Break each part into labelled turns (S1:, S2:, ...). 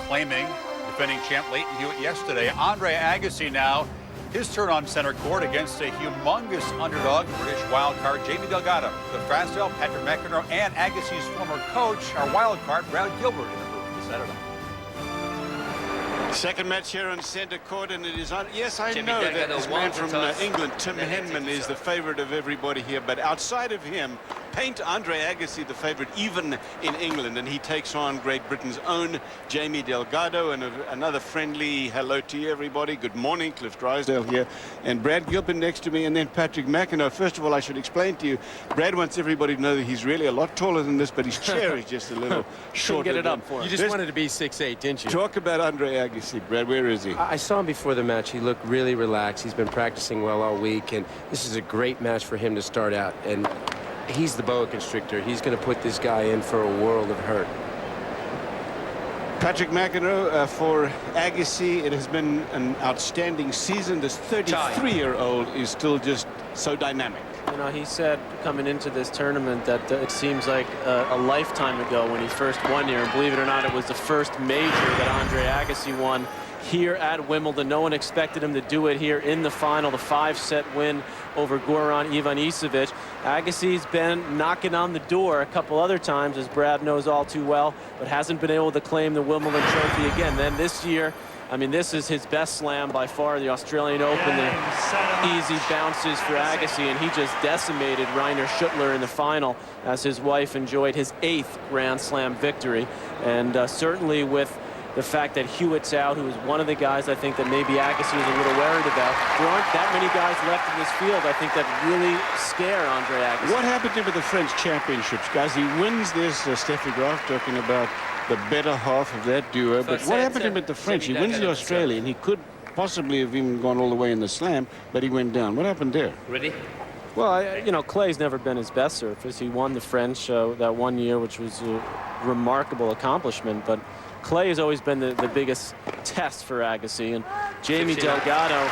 S1: claiming defending champ Leighton Hewitt yesterday. Andre Agassi now, his turn on center court against a humongous underdog, British wildcard Jamie Delgado. The Frasdale, Patrick McEnroe, and Agassi's former coach, our wildcard Brad Gilbert, in the booth this Saturday.
S2: Second match here on center court, and it is on. Yes, I
S3: Jamie
S2: know
S3: Delgado
S2: that this man from England, Tim Henman, is the favorite of everybody here, but outside of him, paint Andre Agassi the favorite even in England, and he takes on Great Britain's own Jamie Delgado. And another friendly hello to you, everybody. Good morning, Cliff Drysdale here, and Brad Gilbert next to me, and then Patrick McEnroe. First of all, I should explain to you, Brad wants everybody to know that he's really a lot taller than this, but his chair is just a little shorter.
S4: Get it up for him. You just
S2: Let's
S4: wanted to be 6'8", didn't you?
S2: Talk about Andre Agassi. Brad, where is he?
S4: I saw him before the match. He looked really relaxed. He's been practicing well all week, and this is a great match for him to start out. And he's the boa constrictor. He's going to put this guy in for a world of hurt.
S2: Patrick McEnroe for Agassi. It has been an outstanding season. This 33-year-old is still just so dynamic.
S5: You know, he said coming into this tournament that it seems like a lifetime ago when he first won here. And believe it or not, it was the first major that Andre Agassi won here at Wimbledon. No one expected him to do it here in the final, the 5-set win over Goran Ivanisevic. Agassi's been knocking on the door a couple other times, as Brad knows all too well, but hasn't been able to claim the Wimbledon trophy again. Then this year, I mean, this is his best slam by far, the Australian Open, the easy bounces for Agassi, and he just decimated Rainer Schuttler in the final as his wife enjoyed his 8th Grand Slam victory. And certainly with the fact that Hewitt's out, who is one of the guys I think that maybe Agassi was a little worried about. There aren't that many guys left in this field, I think, that really scare Andre Agassi.
S2: What happened to him at the French Championships, guys? He wins this, Steffi Graf talking about the better half of that duo. But what happened to him at the French? He wins the Australian. He could possibly have even gone all the way in the Slam, but he went down. What happened there?
S3: Ready?
S5: Well, you know, clay's never been his best surface. He won the French that one year, which was a remarkable accomplishment. But clay has always been the biggest test for Agassi. And Jamie Delgado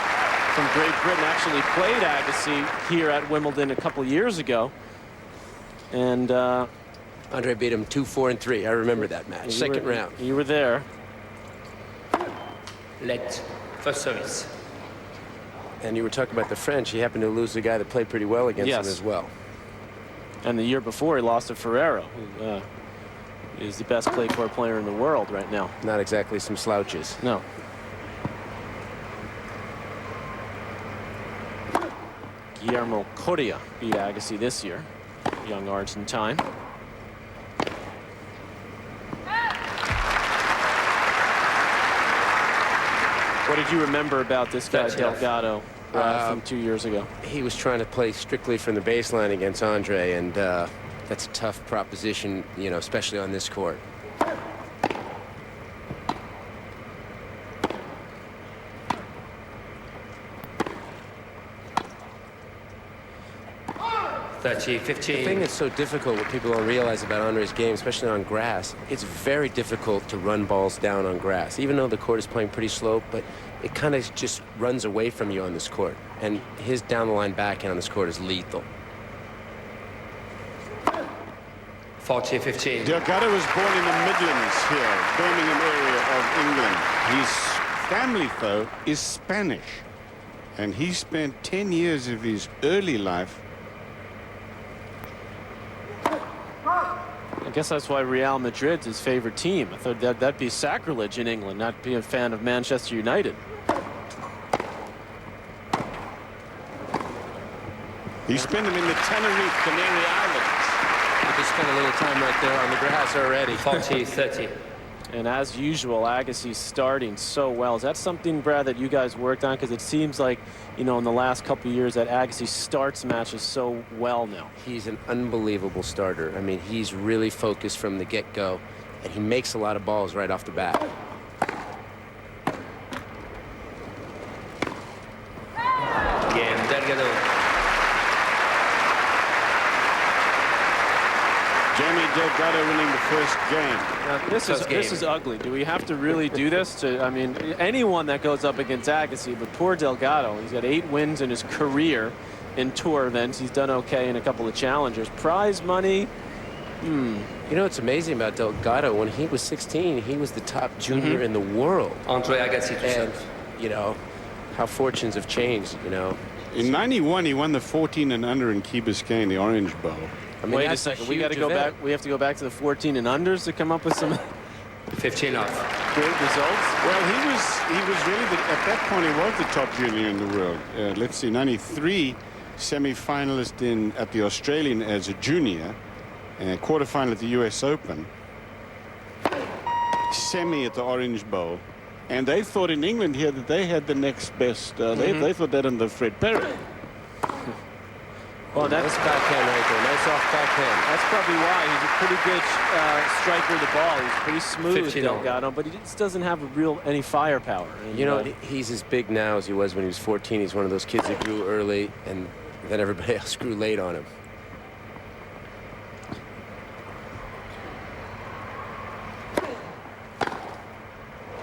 S5: from Great Britain actually played Agassi here at Wimbledon a couple years ago. And
S4: Andre beat him 2-4-3. I remember that match. Second round.
S5: You were there.
S3: Let first service.
S4: And you were talking about the French. He happened to lose the guy that played pretty well against him as well.
S5: And the year before, he lost to Ferrero, who is the best clay court player in the world right now.
S4: Not exactly some slouches.
S5: No. Guillermo Coria beat Agassi this year, young Argentine. What did you remember about this guy, Delgado, from 2 years ago?
S4: He was trying to play strictly from the baseline against Andre, and that's a tough proposition, you know, especially on this court.
S3: The
S4: 15. The thing that's so difficult, what people don't realize about Andre's game, especially on grass, it's very difficult to run balls down on grass, even though the court is playing pretty slow, but it kind of just runs away from you on this court. And his down-the-line backhand on this court is lethal.
S3: 40-15.
S2: Delgado was born in the Midlands here, Birmingham area of England. His family, though, is Spanish. And he spent 10 years of his early life.
S5: I guess that's why Real Madrid's his favorite team. I thought that'd be sacrilege in England, not be a fan of Manchester United.
S2: He spent them in the Tenerife Canary Islands.
S4: You could spend a little time right there on the grass already.
S3: 40-30.
S5: And as usual, Agassi's starting so well. Is that something, Brad, that you guys worked on? Because it seems like, you know, in the last couple of years that Agassi starts matches so well now.
S4: He's an unbelievable starter. I mean, he's really focused from the get-go, and he makes a lot of balls right off the bat.
S3: Again, Delgado.
S2: Jamie Delgado winning the first game.
S5: Now, this is ugly. Do we have to really do this? I mean, anyone that goes up against Agassi, but poor Delgado. He's got 8 wins in his career in tour events. He's done okay in a couple of challengers. Prize money,
S4: You know what's amazing about Delgado? When he was 16, he was the top junior in the world.
S3: Andre Agassi to
S4: And,
S3: serve.
S4: you know, how fortunes have changed, you know.
S2: In 91, he won the 14 and under in Key Biscayne, the Orange Bowl.
S4: I mean,
S5: Wait a
S4: that's
S5: second. We
S4: huge
S5: got to go
S4: event.
S5: back. We have to go back to the 14 and unders to come up with some
S3: 15 off.
S5: great results.
S2: Well, he was really, at that point, he was the top junior in the world. Let's see, 93 semi-finalist at the Australian as a junior, quarterfinal at the US Open, semi at the Orange Bowl. And they thought in England here that they had the next best. They thought that under Fred Perry.
S5: Well,
S4: Nice backhand right there. Nice off backhand.
S5: that's probably why he's a pretty good striker of the ball. He's pretty smooth,
S3: 15
S5: Delgado, but he just doesn't have any firepower. And,
S4: You know, he's as big now as he was when he was 14. He's one of those kids that grew early, and then everybody else grew late on him.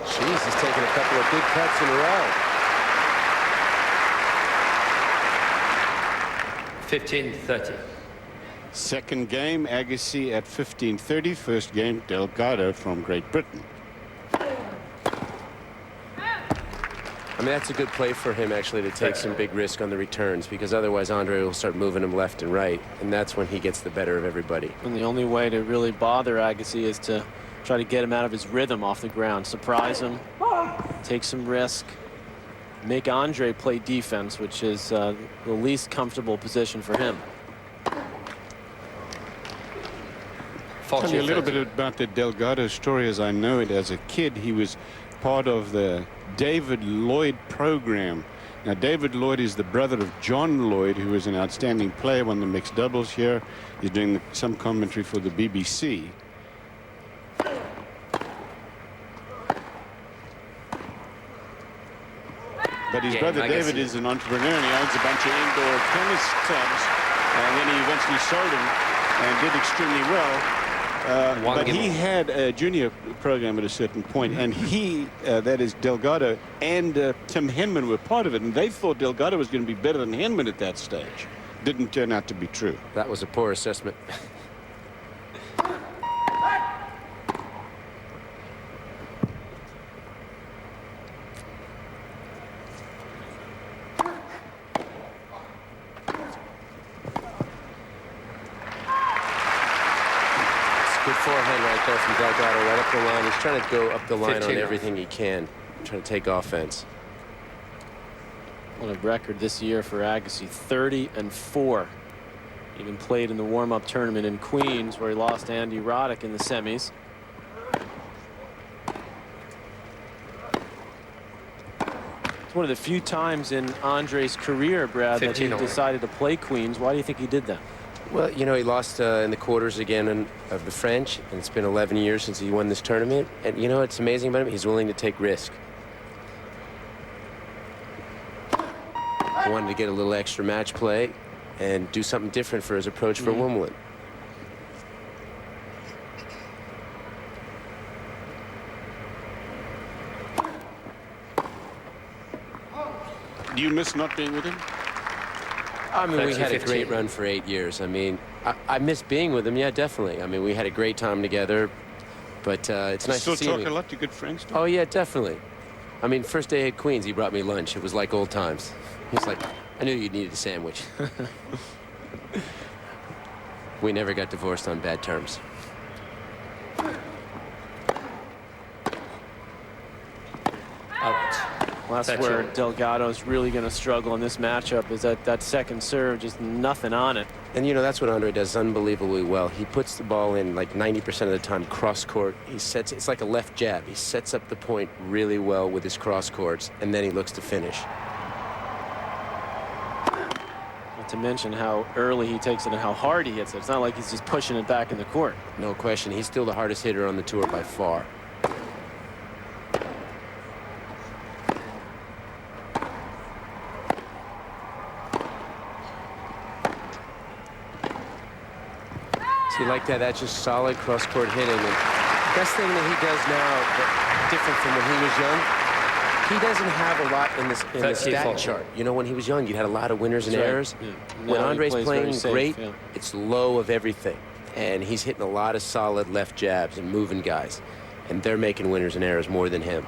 S4: Jeez, he's taking a couple of big cuts in a row.
S3: 15-30.
S2: Second game, Agassi at 15-30. First game, Delgado from Great Britain.
S4: I mean, that's a good play for him, actually, to take some big risk on the returns, because otherwise Andre will start moving him left and right, and that's when he gets the better of everybody.
S5: And the only way to really bother Agassi is to try to get him out of his rhythm off the ground, surprise him, take some risk, make Andre play defense, which is the least comfortable position for him.
S2: Tell you a little bit about the Delgado story as I know it. As a kid, he was part of the David Lloyd program. Now, David Lloyd is the brother of John Lloyd, who is an outstanding player, won the mixed doubles here. He's doing some commentary for the BBC. But his brother David is an entrepreneur, and he owns a bunch of indoor tennis clubs. And then he eventually sold them and did extremely well. But he had a junior program at a certain point, and that is Delgado and Tim Henman were part of it, and they thought Delgado was going to be better than Henman at that stage. Didn't turn out to be true.
S4: That was a poor assessment. Good forehand right there from Delgado, right up the line. He's trying to go up the line on everything he can, trying to take offense.
S5: What a record this year for Agassi, 30-4. Even played in the warm-up tournament in Queens, where he lost to Andy Roddick in the semis. It's one of the few times in Andre's career, Brad, that he decided to play Queens. Why do you think he did that?
S4: Well, you know, he lost in the quarters again of the French, and it's been 11 years since he won this tournament. And you know what's amazing about him? He's willing to take risk. He wanted to get a little extra match play and do something different for his approach for Wimbledon.
S2: Do you miss not being with him?
S4: I mean, we had a great run for 8 years. I mean, I miss being with him. Yeah, definitely. I mean, we had a great time together, but it's nice to see him.
S2: Still talk a lot to good friends?
S4: Oh, yeah, definitely. I mean, first day at Queens, he brought me lunch. It was like old times. He's like, I knew you needed a sandwich. We never got divorced on bad terms.
S3: Out.
S5: Well, that's where Delgado's really going to struggle in this matchup, is that second serve, just nothing on it.
S4: And, you know, that's what Andre does unbelievably well. He puts the ball in like 90% of the time cross court. He sets, it's like a left jab. He sets up the point really well with his cross courts, and then he looks to finish.
S5: Not to mention how early he takes it and how hard he hits it. It's not like he's just pushing it back in the court.
S4: No question. He's still the hardest hitter on the tour by far. See, like that, that's just solid cross-court hitting. And best thing that he does now, but different from when he was young, he doesn't have a lot in the stat chart. You know, when he was young, you had a lot of winners and errors.
S5: Yeah.
S4: When
S5: Now
S4: Andre's playing
S5: safe,
S4: great, it's low of everything. and he's hitting a lot of solid left jabs and moving guys, and they're making winners and errors more than him.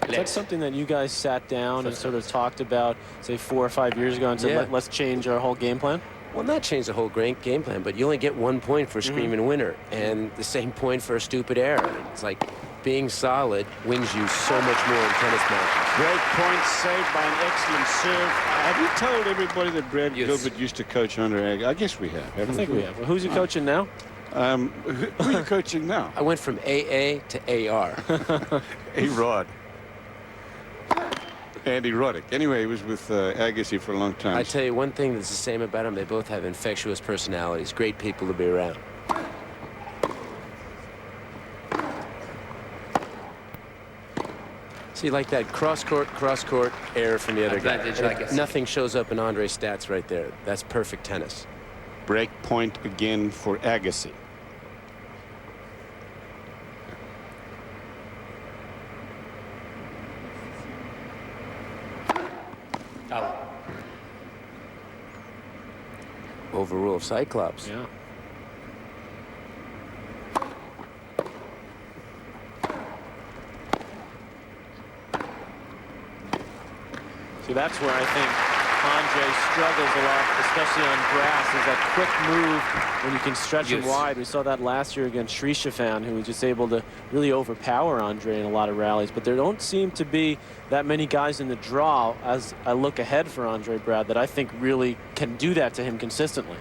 S5: Is that something that you guys sat down and sort of talked about, say, 4 or 5 years ago and said,
S4: Yeah.
S5: let's change our whole game plan?
S4: Well, not change the whole game plan, but you only get 1 point for screaming winner, and the same point for a stupid error. It's like being solid wins you so much more in tennis matches.
S2: Great point saved by an excellent serve. Have you told everybody that Brad
S3: Yes.
S2: Gilbert used to coach Andre Agassi? I guess we have.
S5: I think we have. Well, who's he coaching now?
S2: Who are you coaching now?
S4: I went from AA to AR.
S2: A-Rod. Andy Roddick. Anyway, he was with Agassi for a long time.
S4: I tell you one thing that's the same about them. They both have infectious personalities. Great people to be around. See, like that cross-court error from the other
S3: Advantage,
S4: guy.
S3: I guess.
S4: Nothing shows up in Andre's stats right there. That's perfect tennis.
S2: Break point again for Agassi.
S3: Out.
S4: Overrule of Cyclops.
S5: Yeah. See, that's where I think Andre struggles a lot, especially on grass, is that quick move when you can stretch him
S3: Yes.
S5: wide. We saw that last year against Shrishafan, who was just able to really overpower Andre in a lot of rallies. But there don't seem to be that many guys in the draw, as I look ahead for Andre, Brad, that I think really can do that to him consistently.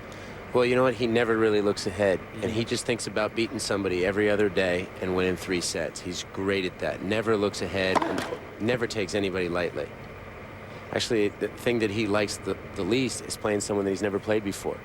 S4: Well, you know what? He never really looks ahead, and he just thinks about beating somebody every other day and winning 3 sets. He's great at that. Never looks ahead and never takes anybody lightly. Actually, the thing that he likes the least is playing someone that he's never played before.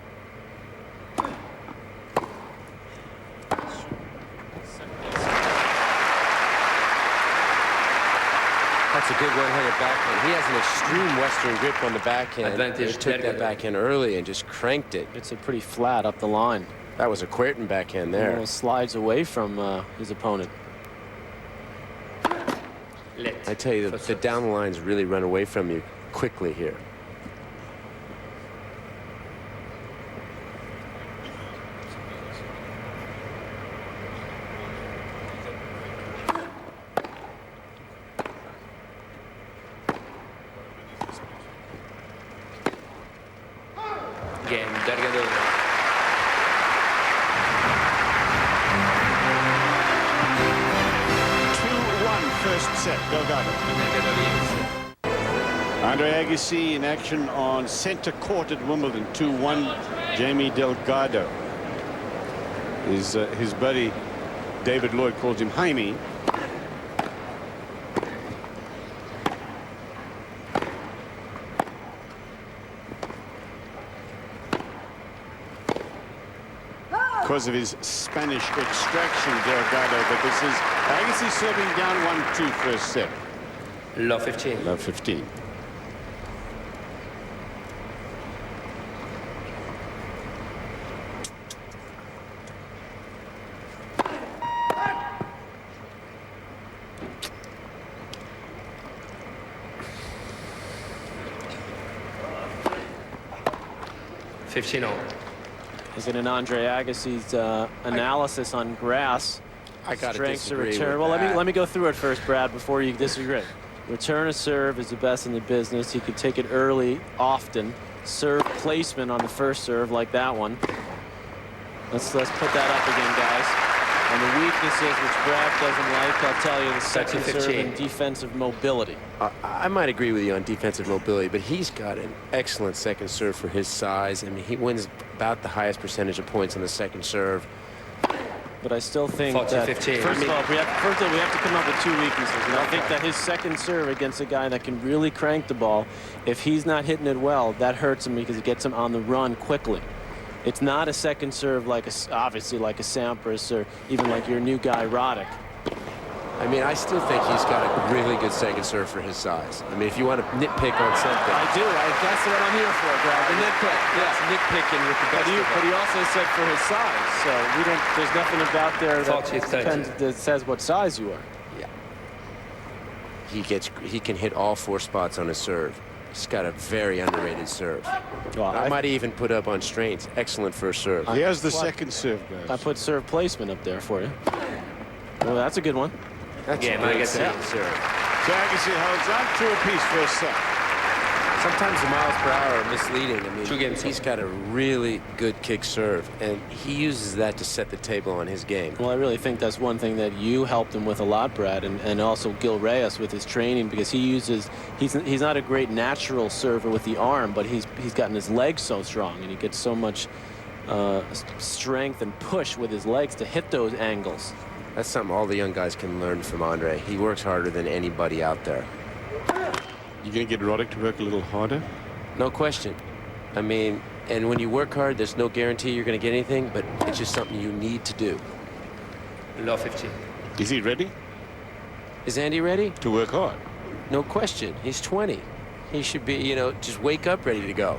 S4: That's a good one-handed backhand. He has an extreme Western grip on the backhand.
S3: Advantage,
S4: He took that
S3: Delgado.
S4: backhand early and just cranked it.
S5: It's a pretty flat up the line.
S4: That was a Querten backhand there.
S5: Almost slides away from his opponent.
S3: Let.
S4: I tell you, the down the lines really run away from you quickly here.
S3: Game. Delgado.
S2: 2-1 first set. Delgado.
S3: Delgado leads.
S2: Andre Agassi in action on center court at Wimbledon. 2-1. Jamie Delgado. His buddy David Lloyd calls him Jaime. Because of his Spanish extraction, Delgado, but this is Agassi serving down 1-2 first set.
S3: Love 15.
S2: Love 15.
S5: Looking at Andre Agassi's analysis on grass.
S4: I gotta
S5: Strengths of
S4: disagree
S5: return.
S4: with
S5: Well,
S4: that.
S5: let me go through it first, Brad, before you disagree. Return of serve is the best in the business. He could take it early, often. Serve placement on the first serve, like that one. Let's put that up again, guys. And the weaknesses, which Brad doesn't like, I'll tell you, the second serve
S3: 15.
S5: and defensive mobility.
S4: I might agree with you on defensive mobility, but he's got an excellent second serve for his size. I mean, he wins about the highest percentage of points on the second serve.
S5: But I still think
S3: 40,
S5: that,
S3: 15.
S5: first of all, we have to come up with 2 weaknesses. And I think that his second serve against a guy that can really crank the ball, if he's not hitting it well, that hurts him because it gets him on the run quickly. It's not a second serve like obviously like a Sampras or even like your new guy, Roddick.
S4: I mean, I still think he's got a really good second serve for his size. I mean, if you want to nitpick on something.
S5: I do. That's what I'm here for, Brad. The nitpick.
S4: That's nitpicking with the best
S5: But he also said for his size. So there's nothing about there
S3: 40, 30.
S5: that says what size you are.
S4: Yeah. He can hit all 4 spots on his serve. He's got a very underrated serve.
S5: Well,
S4: I might even put up on strengths. Excellent first serve.
S2: He has the second serve, guys.
S5: I put serve placement up there for you. Well, that's a good one.
S4: That's
S3: Game,
S4: a great
S3: Agassi.
S4: second serve.
S2: So Agassi holds on to a piece for a set.
S4: Sometimes the miles per hour are misleading. I mean,
S3: 2 games.
S4: he's got a really good kick serve, and he uses that to set the table on his game.
S5: Well, I really think that's one thing that you helped him with a lot, Brad, and also Gil Reyes with his training, because he's not a great natural server with the arm, but he's gotten his legs so strong, and he gets so much strength and push with his legs to hit those angles.
S4: That's something all the young guys can learn from Andre. He works harder than anybody out there.
S2: You're going to get Roddick to work a little harder?
S4: No question. I mean, and when you work hard, there's no guarantee you're going to get anything, but it's just something you need to do.
S3: Low 15.
S2: Is he ready
S4: Is Andy ready?
S2: to work hard?
S4: No question. He's 20. He should be, you know, just wake up ready to go.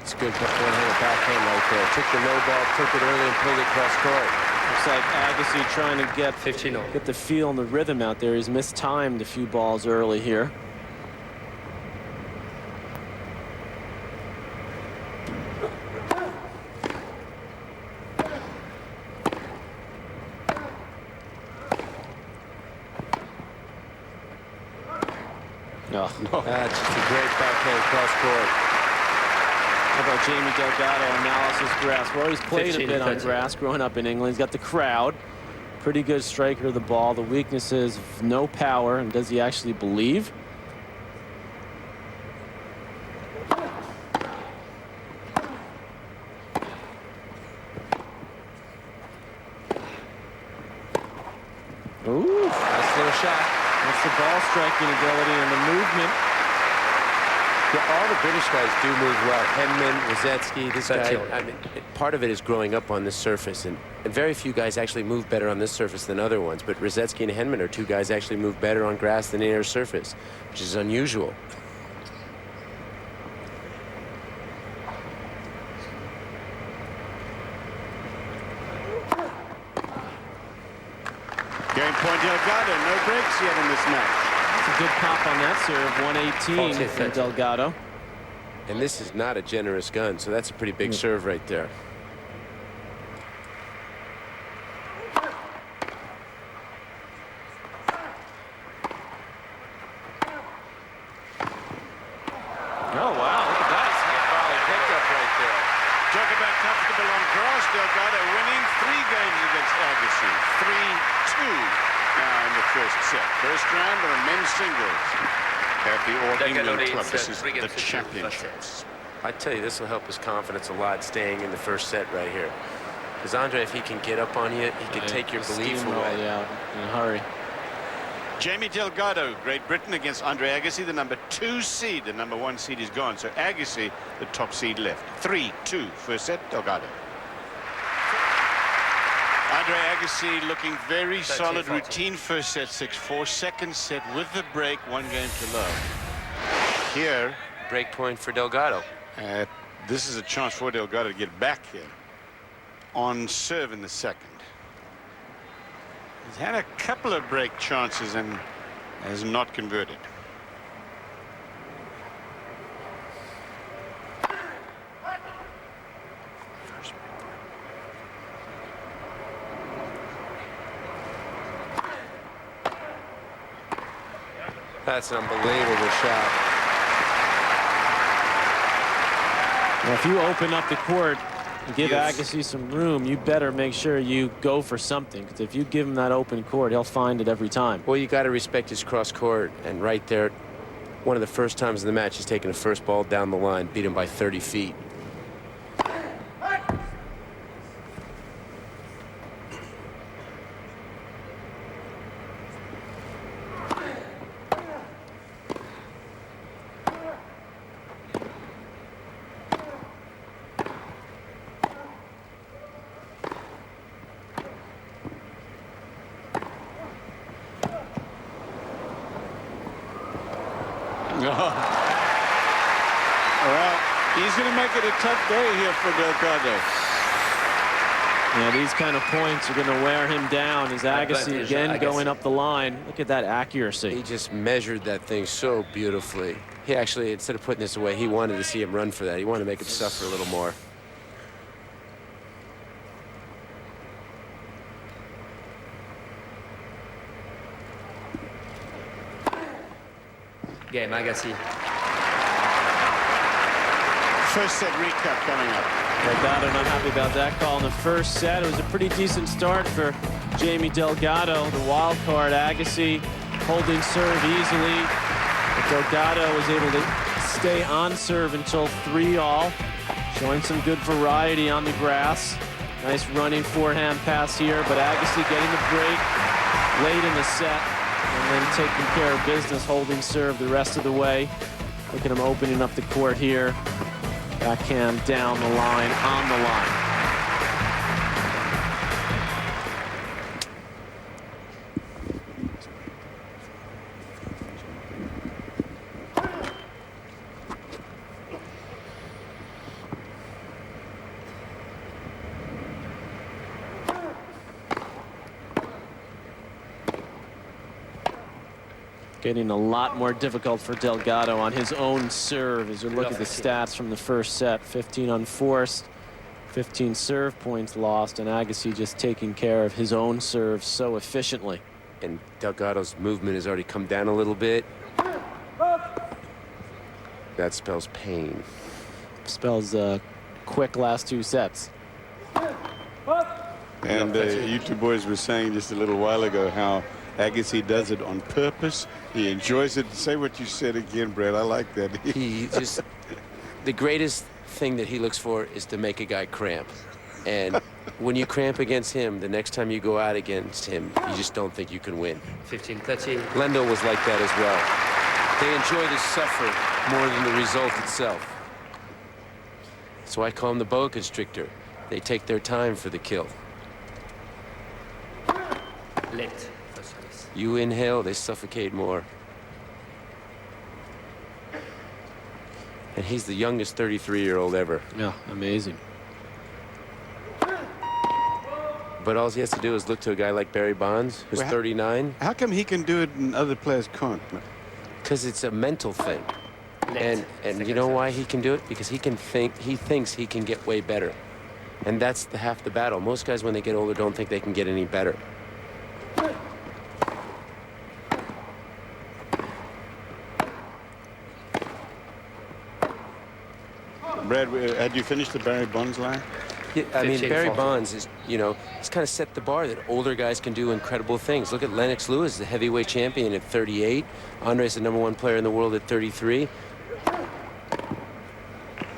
S4: It's good one-handed backhand right there. Took the low ball, took it early and pulled it cross court.
S5: Looks like Agassi trying to get
S3: 15-0.
S5: the feel and the rhythm out there. He's mistimed a few balls early here. Oh.
S4: That's just a great backhand cross court.
S5: How about Jamie Delgado analysis grass? Well, he's played a
S3: 15
S5: bit on
S3: defensive.
S5: grass growing up in England. He's got the crowd. Pretty good striker of the ball. The weakness is no power. And does he actually believe? Ooh,
S4: Nice little shot.
S5: that's the ball striking ability and the movement.
S4: Yeah, all the British guys do move well. Henman, Rosetsky, this
S3: That's
S4: guy.
S3: it.
S4: I mean, part of it is growing up on this surface, and very few guys actually move better on this surface than other ones. But Rosetsky and Henman are two guys that actually move better on grass than any other surface, which is unusual.
S2: Game point Delgado. No breaks yet in this match.
S5: It's a good pop on that serve. 118
S3: 40,
S5: from
S3: 30.
S5: Delgado.
S4: And this is not a generous gun, so that's a pretty big serve right there.
S5: Oh, wow. Look at that.
S4: Volley pickup right there.
S2: Talk about comfortable on grass. Delgado winning 3 games against Agassi. 3-2 now in the first set. First round of the men's singles at the All
S3: Delgado
S2: England
S3: leads,
S2: Club. This is
S3: 3
S2: the
S3: games to 2.
S2: championships.
S4: I tell you, this will help his confidence a lot staying in the first set right here. Because Andre, if he can get up on you, he can take your belief
S5: Steamroll
S4: away.
S5: you out in a hurry.
S2: Jamie Delgado, Great Britain against Andre Agassi, the number 2 seed. The number 1 seed is gone. So Agassi, the top seed, left. 3-2 first set, Delgado. Andre Agassi looking very solid
S3: 13-14.
S2: routine first set, 6-4. Second set with the break, 1 game to love. Here,
S4: Break point for Delgado.
S2: this is a chance for Delgado to get back here on serve in the second. He's had a couple of break chances and has not converted.
S4: That's an unbelievable shot.
S5: Now, if you open up the court and give
S2: Yes.
S5: Agassi some room, you better make sure you go for something. Because if you give him that open court, he'll find it every time.
S4: Well, you got to respect his cross court, and right there, one of the first times in the match, he's taking the first ball down the line, beat him by 30 feet.
S2: Well, he's going to make it a tough day here for Delgado.
S5: Yeah, these kind of points are going to wear him down as Agassi again going up the line. Look at that accuracy.
S4: He just measured that thing so beautifully. He actually, instead of putting this away, he wanted to see him run for that. He wanted to make him suffer a little more.
S3: Game, Agassi.
S2: First set recap coming up.
S5: Delgado not happy about that call in the first set. It was a pretty decent start for Jamie Delgado. The wild card, Agassi, holding serve easily. But Delgado was able to stay on serve until 3-all, showing some good variety on the grass. Nice running forehand pass here, but Agassi getting the break late in the set and then taking care of business, holding serve the rest of the way. Look at him opening up the court here. Backhand down the line, on the line. Getting a lot more difficult for Delgado on his own serve as you look at the stats from the first set. 15 unforced, 15 serve points lost, and Agassi just taking care of his own serve so efficiently.
S4: And Delgado's movement has already come down a little bit. That spells pain.
S5: Spells quick last 2 sets.
S2: And you two boys were saying just a little while ago how Agassi does it on purpose. He enjoys it. Say what you said again, Brad. I like that.
S4: He just, the greatest thing that he looks for is to make a guy cramp. And when you cramp against him, the next time you go out against him, you just don't think you can win.
S3: 15-30.
S4: Lendl was like that as well. They enjoy the suffer more than the result itself. So I call him the boa constrictor. They take their time for the kill.
S3: Late.
S4: You inhale, they suffocate more. And he's the youngest 33-year-old ever.
S5: Yeah, amazing.
S4: But all he has to do is look to a guy like Barry Bonds, who's 39.
S2: How come he can do it and other players can't?
S4: Because it's a mental thing. And you know why he can do it? Because he thinks he can get way better. And that's half the battle. Most guys, when they get older, don't think they can get any better.
S2: Brad, had you finished the Barry Bonds line?
S4: Yeah, I mean, Barry Bonds is, you know, he's kind of set the bar that older guys can do incredible things. Look at Lennox Lewis, the heavyweight champion at 38. Andre's the #1 player in the world at 33.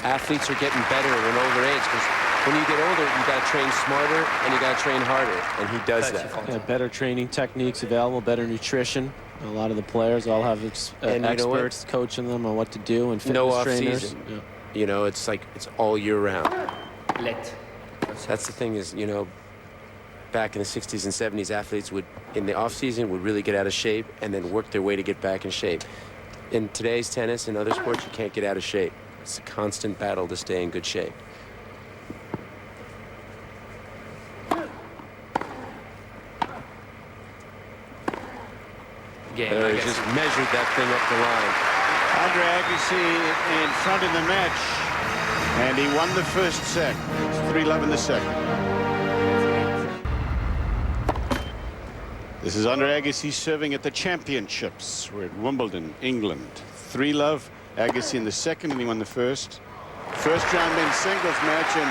S4: Athletes are getting better at an older age because when you get older, you got to train smarter and you got to train harder, and he does that.
S5: Yeah, better training techniques available, better nutrition. A lot of the players all have experts coaching them on what to do and fitness trainers.
S4: Yeah. You know, it's like it's all year round.
S3: Late.
S4: That's the thing is, you know, back in the 60s and 70s, athletes would, in the off-season, would really get out of shape and then work their way to get back in shape. In today's tennis and other sports, you can't get out of shape. It's a constant battle to stay in good shape.
S3: Game,
S4: He just measured that thing up the line.
S2: Andre Agassi in front in the match, and he won the first set. It's 3-love in the second. This is Andre Agassi serving at the championships. We're at Wimbledon, England. 3-love. Agassi in the second, and he won the first. First round men's singles match, and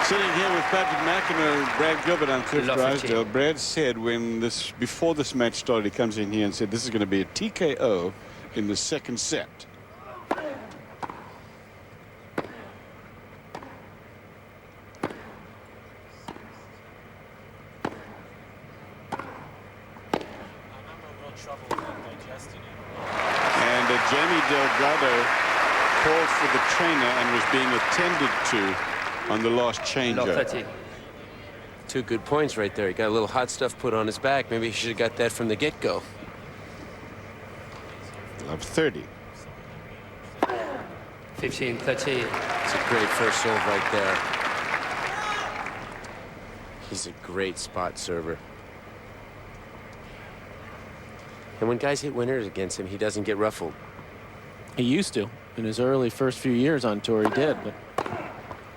S2: sitting here with Patrick McEnroe and Brad Gilbert on Cliff Drysdale. Brad said before this match started, he comes in here and said this is going to be a TKO in the second set. And Jamie Delgado called for the trainer and was being attended to on the last changeover.
S4: 2 good points right there. He got a little hot stuff put on his back. Maybe he should have got that from the get-go.
S2: Love 30.
S3: 15-30.
S4: It's a great first serve right there. He's a great spot server. And when guys hit winners against him, he doesn't get ruffled.
S5: He used to. In his early first few years on tour, he did. But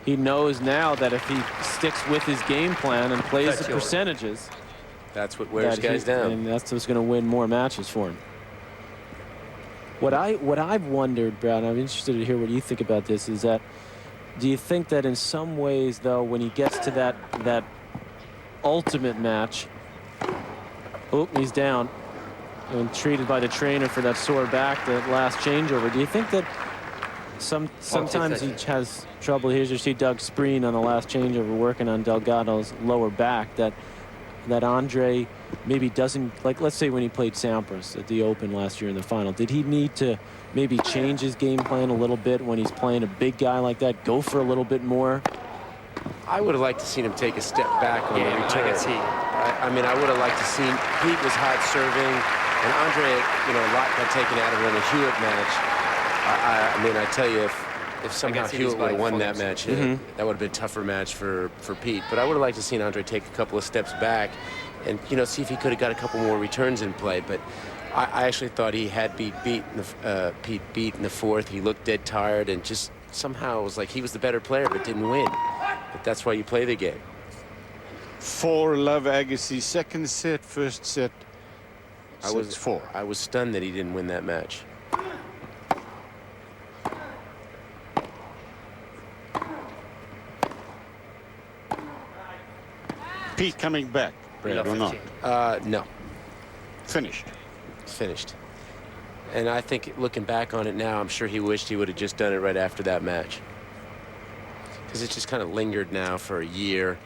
S5: he knows now that if he sticks with his game plan and plays the percentages,
S4: that's what wears guys down.
S5: And that's what's going to win more matches for him. What I've wondered, Brad, I'm interested to hear what you think about this, is that do you think that in some ways, though, when he gets to that ultimate match, oh, he's down and treated by the trainer for that sore back, that last changeover. Do you think that sometimes he has trouble? Here's you see Doug Spreen on the last changeover working on Delgado's lower back, that Andre maybe doesn't, like, let's say when he played Sampras at the Open last year in the final, did he need to maybe change his game plan a little bit when he's playing a big guy like that, go for a little bit more?
S4: I would have liked to seen him take a step back on the return.
S3: Agassi.
S4: I mean, I would have liked to see Pete was hot serving, and Andre, you know, a lot got taken out of it in the Hewitt match. I mean, I tell you, if somehow Hewitt would have won that match, that would have been a tougher match for Pete. But I would have liked to seen Andre take a couple of steps back and, you know, see if he could have got a couple more returns in play. But I actually thought he had Pete beat in the fourth. He looked dead tired, and just somehow it was like he was the better player but didn't win. But that's why you play the game.
S2: 4-love Agassi. Second set, first set. 6-4.
S4: I was stunned that he didn't win that match.
S2: Pete coming back, Brad, or not?
S4: No.
S2: Finished.
S4: Finished. And I think looking back on it now, I'm sure he wished he would have just done it right after that match. Because it's just kind of lingered now for a year.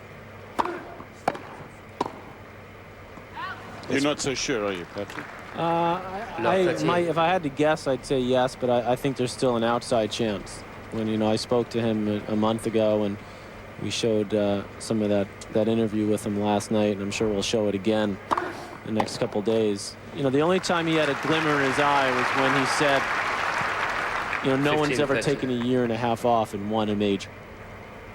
S2: You're not so sure, are you, Patrick?
S5: If I had to guess, I'd say yes, but I think there's still an outside chance. When, you know, I spoke to him a month ago, and we showed some of that interview with him last night, and I'm sure we'll show it again the next couple days. You know, the only time he had a glimmer in his eye was when he said, you know, no one's ever taken a year and a half off and won a major.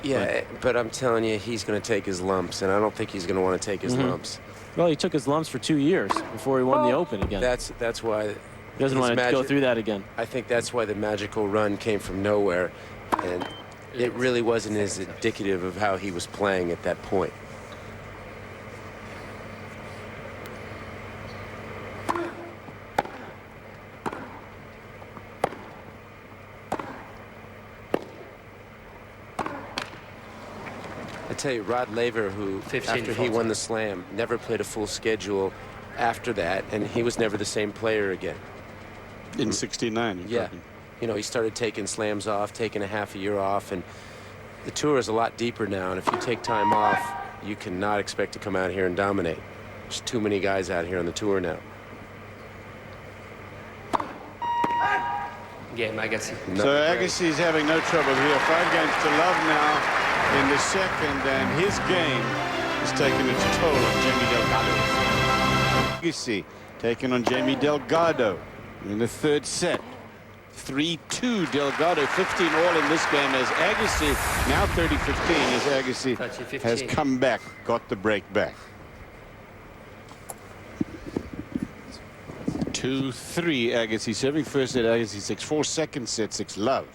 S4: Yeah, but I'm telling you, he's going to take his lumps, and I don't think he's going to want to take his lumps.
S5: Well, he took his lumps for 2 years before he won the Open again.
S4: That's why
S5: he doesn't want to go through that again.
S4: I think that's why the magical run came from nowhere, and it really wasn't as indicative of how he was playing at that point. I tell you, Rod Laver, who after he won the Slam, never played a full schedule after that, and he was never the same player again.
S2: In '69.
S4: Yeah. You know, he started taking slams off, taking a half a year off, and the tour is a lot deeper now, and if you take time off, you cannot expect to come out here and dominate. There's too many guys out here on the tour now.
S3: Game, Agassi.
S2: So Agassi is having no trouble here. 5 games to love now in the second, and his game is taking its toll on Jamie Delgado. Agassi taking on Jamie Delgado in the third set. 3-2 Delgado, 15 all in this game as Agassi, now 30-15 as Agassi has come back, got the break back. 2-3 Agassi serving first set, Agassi 6-4, second set 6-love.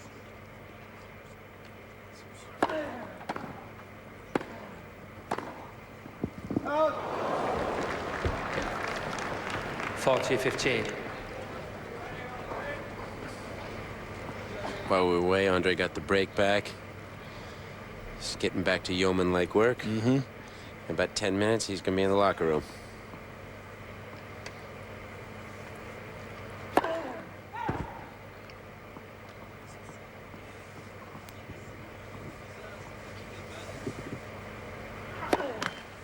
S3: Oh. 40-15.
S4: While we were away, Andre got the break back. Just getting back to yeoman-like work. In about 10 minutes, he's going to be in the locker room.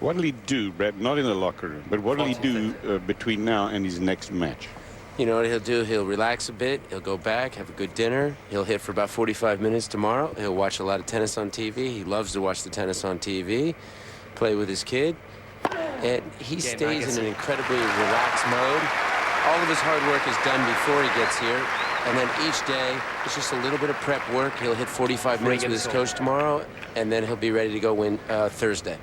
S2: What will he do, Brett? Not in the locker room, but what will he do between now and his next match?
S4: You know what he'll do? He'll relax a bit. He'll go back, have a good dinner. He'll hit for about 45 minutes tomorrow. He'll watch a lot of tennis on TV. He loves to watch the tennis on TV, play with his kid. And he stays in an incredibly relaxed mode. All of his hard work is done before he gets here. And then each day, it's just a little bit of prep work. He'll hit 45 minutes with his coach tomorrow, and then he'll be ready to go win Thursday.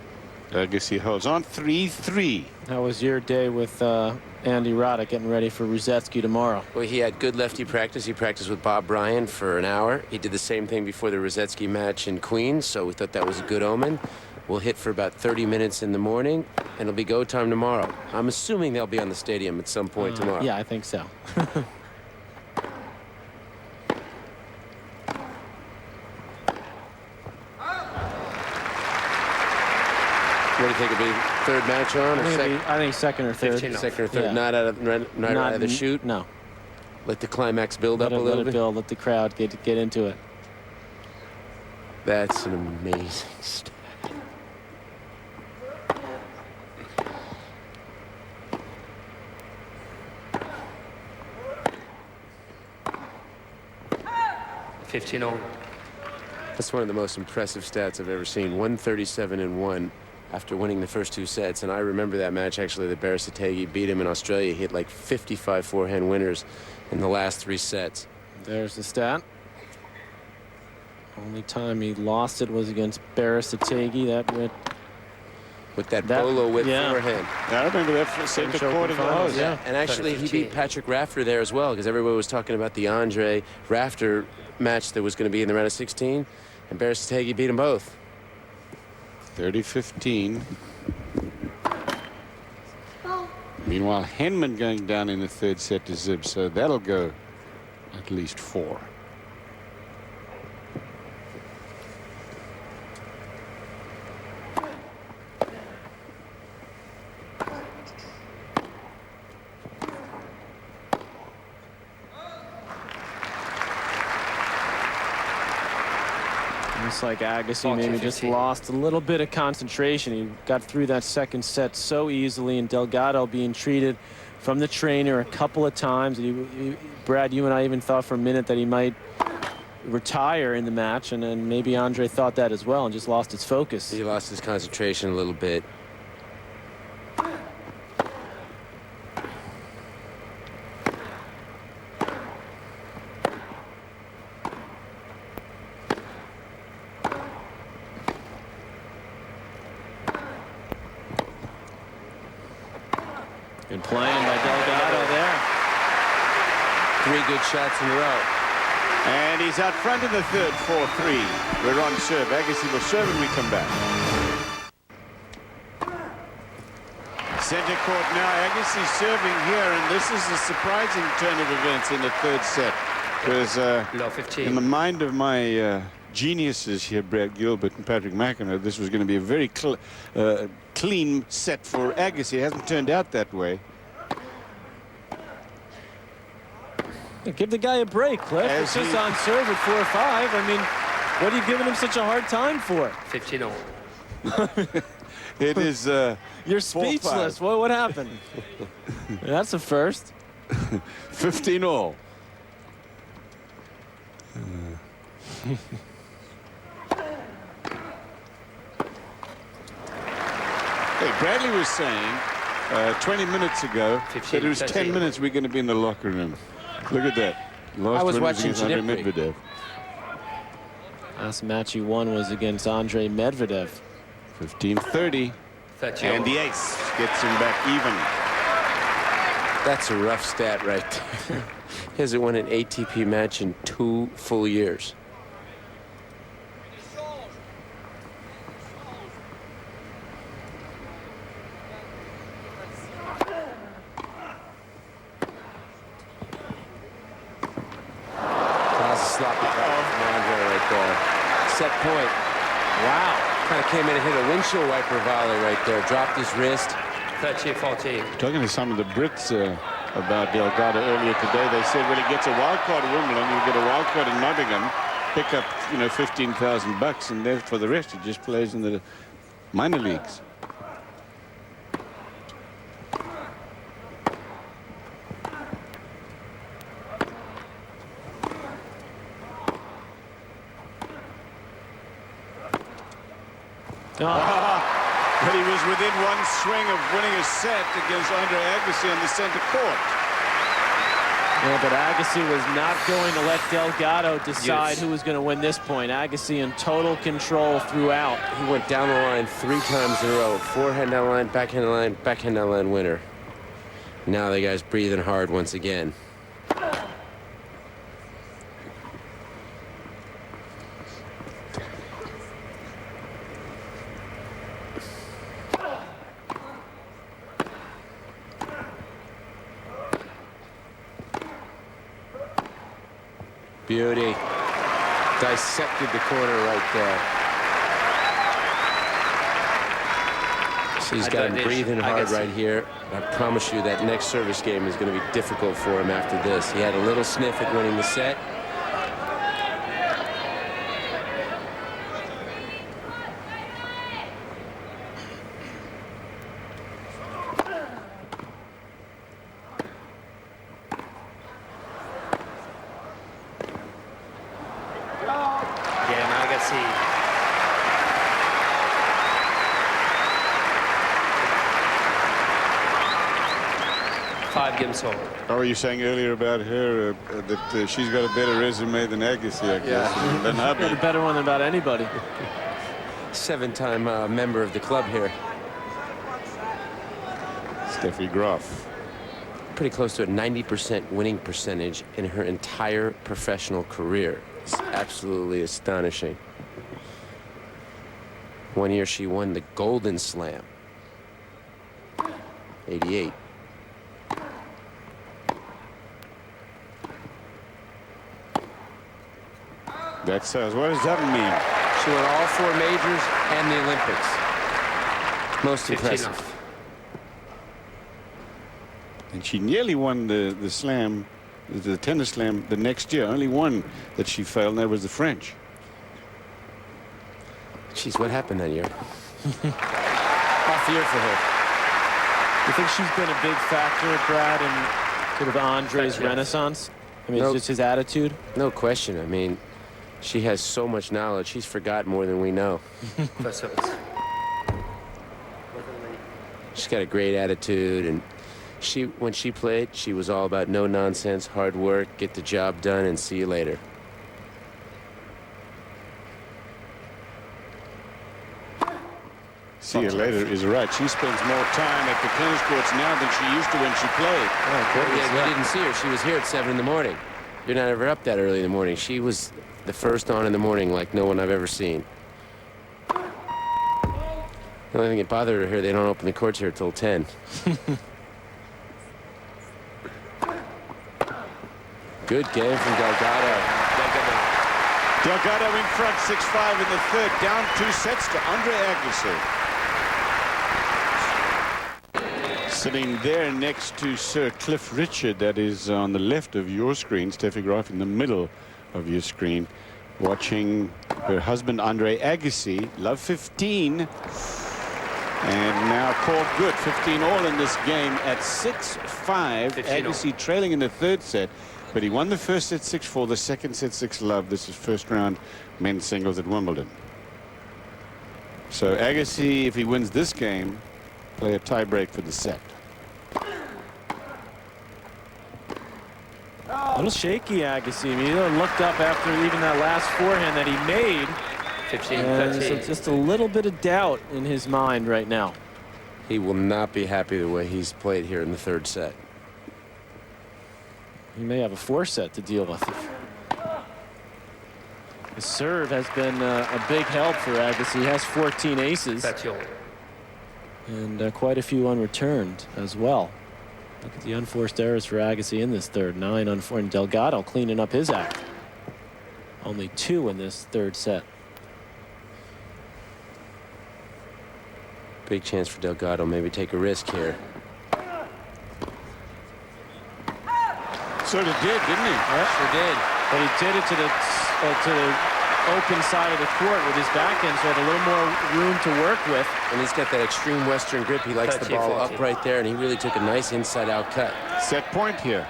S2: Agassi holds on 3-3.
S5: How was your day with Andy Roddick getting ready for Ruzetsky tomorrow?
S4: Well, he had good lefty practice. He practiced with Bob Bryan for an hour. He did the same thing before the Ruzetsky match in Queens, so we thought that was a good omen. We'll hit for about 30 minutes in the morning, and it'll be go time tomorrow. I'm assuming they'll be on the stadium at some point tomorrow.
S5: Yeah, I think so.
S4: What do you think? It'll be third match on or second?
S5: I think second or third.
S3: 15.
S4: Second or third,
S5: Yeah.
S4: not out of the shoot.
S5: No.
S4: Let the climax build up a
S5: Let
S4: little
S5: it
S4: bit.
S5: build. Let the crowd get into it.
S4: That's an amazing stat. That's one of the most impressive stats I've ever seen. 137-1 after winning the first two sets. And I remember that match, actually, that Berrettini beat him in Australia. He hit like 55 forehand winners in the last 3 sets.
S5: There's the stat. Only time he lost it was against Berrettini. That went
S4: With that bolo whip
S5: yeah.
S4: forehand.
S2: I remember that for center
S5: French
S2: court
S5: Open
S2: of
S5: finals,
S2: those.
S5: yeah.
S4: And actually, he
S3: 15.
S4: beat Patrick Rafter there as well, because everybody was talking about the Andre Rafter match that was going to be in the round of 16. And Berrettini beat them both.
S2: 30-15. Meanwhile, Henman going down in the third set to Zib, so that'll go at least 4.
S5: Looks like Agassi maybe just lost a little bit of concentration. He got through that second set so easily, and Delgado being treated from the trainer a couple of times. Brad, you and I even thought for a minute that he might retire in the match, and then maybe Andre thought that as well and just lost his focus.
S4: He lost his concentration a little bit.
S5: Good playing by Delgado there.
S4: 3 good shots in a row.
S2: And he's out front in the third, 4-3. We're on serve. Agassi will serve and we come back. Center court now. Agassi serving here, and this is a surprising turn of events in the third set. Because in the mind of my geniuses here, Brad Gilbert and Patrick McEnroe, this was going to be a very clean set for Agassi. It hasn't turned out that way.
S5: Give the guy a break, Cliff. It's just on serve at 4-5. I mean, what are you giving him such a hard time for?
S3: 15-0.
S2: It is
S5: You're speechless. What happened? That's a first.
S2: 15-all. Hey, Bradley was saying 20 minutes ago that it was 10 minutes we're going to be in the locker room. Look at that.
S4: I was watching
S2: Andre Medvedev.
S5: Last match he won was against Andre Medvedev.
S2: 15-30.
S3: 30.
S2: And the ace gets him back even.
S4: That's a rough stat right there. He hasn't won an ATP match in 2 full years. Set point. Wow. Kind of came in and hit a windshield wiper volley right there. Dropped his wrist.
S3: 30-14.
S2: Talking to some of the Brits about Delgado earlier today, they said when he gets a wild card at Wimbledon, he'll get a wild card in Nottingham, pick up, you know, $15,000, and then for the rest, he just plays in the minor leagues. But he was within one swing of winning a set against Andre Agassi on the center court.
S5: Yeah, but Agassi was not going to let Delgado decide who was going to win this point. Agassi in total control throughout.
S4: He went down the line 3 times in a row. Forehand down the line, backhand down the line winner. Now the guy's breathing hard once again. Beauty. Dissected the corner right there. She's got him breathing hard right here. I promise you that next service game is going to be difficult for him after this. He had a little sniff at winning the set.
S3: Again, Agassi. Five games over.
S2: How were you saying earlier about her that she's got a better resume than Agassi, I guess, than Hubby?
S5: Got a better one than about anybody.
S4: 7-time member of the club here.
S2: Steffi Graf.
S4: Pretty close to a 90% winning percentage in her entire professional career. It's absolutely astonishing. One year she won the Golden Slam. 88.
S2: That says, what does that mean?
S4: She won all 4 majors and the Olympics. Most
S3: 15
S4: impressive.
S3: off.
S2: And she nearly won the slam, the tennis slam, the next year. Only one that she failed, and that was the French.
S4: Jeez, what happened that year? Off year for her.
S5: You think she's been a big factor, Brad, in sort of Andre's renaissance? I mean,
S4: Nope.
S5: it's just his attitude.
S4: No question. I mean, she has so much knowledge. She's forgot more than we know.
S3: First service.
S4: She's got a great attitude, and when she played, she was all about no nonsense, hard work, get the job done, and see you later.
S2: See you later is right. She spends more time at the tennis courts now than she used to when she played.
S4: Yeah, we didn't see her. She was here at 7 in the morning. You're not ever up that early in the morning. She was the first on in the morning like no one I've ever seen. The only thing that bothered her, they don't open the courts here till 10. Good game from Delgado.
S2: Delgado in front, 6-5 in the third, down 2 sets to Andre Agassi. Sitting there next to Sir Cliff Richard, that is on the left of your screen, Steffi Graf in the middle of your screen, watching her husband Andre Agassi, love 15, and now called good, 15 all in this game at 6-5. Agassi trailing in the third set, but he won the first set 6-4, the second set 6-love. This is first round men's singles at Wimbledon. So Agassi, if he wins this game, play a tie-break for the set.
S5: A little shaky, Agassi. I mean, he looked up after even that last forehand that he made.
S3: 15-13.
S5: So just a little bit of doubt in his mind right now.
S4: He will not be happy the way he's played here in the third set.
S5: He may have a 4-set to deal with. His serve has been a big help for Agassi. He has 14 aces.
S3: That's all.
S5: And quite a few unreturned as well. Look at the unforced errors for Agassi in this third. 9 unforced. And Delgado cleaning up his act. Only 2 in this third set.
S4: Big chance for Delgado, maybe take a risk here.
S2: Sort of did, didn't he?
S5: Yeah,
S4: Sure did.
S5: but he did it to the open side of the court with his backhand, so he had a little more room to work with.
S4: And he's got that extreme Western grip. He likes the ball up right there, and he really took a nice inside-out cut.
S2: Set point here.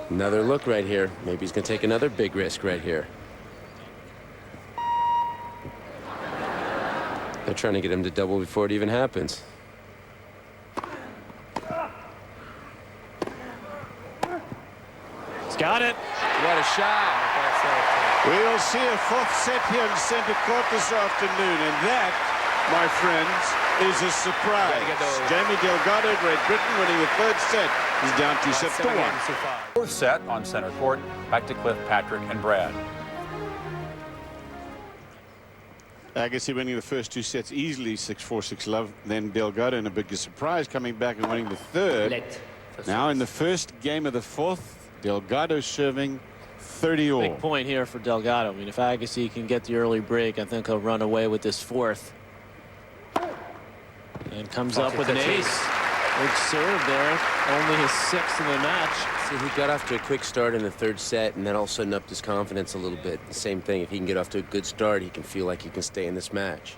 S4: Another look right here. Maybe he's going to take another big risk right here. They're trying to get him to double before it even happens.
S5: got it.
S4: What a shot.
S2: We'll see a fourth set here in center court this afternoon, and that, my friends, is a surprise. Jamie Delgado, Great Britain, winning the third set. He's down 2-1.
S1: Fourth set on center court. Back to Cliff, Patrick, and Brad.
S2: Agassi winning the first 2 sets easily, 6-4, 6-love. Then Delgado in a bigger surprise, coming back and winning the third. Now in the first game of the fourth, Delgado serving 30-all.
S5: Big point here for Delgado. I mean, if Agassi can get the early break, I think he'll run away with this fourth. And comes up with an ace. Good serve there. Only his 6th in the match.
S4: See, he got off to a quick start in the third set, and that all of a sudden upped his confidence a little bit. The same thing. If he can get off to a good start, he can feel like he can stay in this match.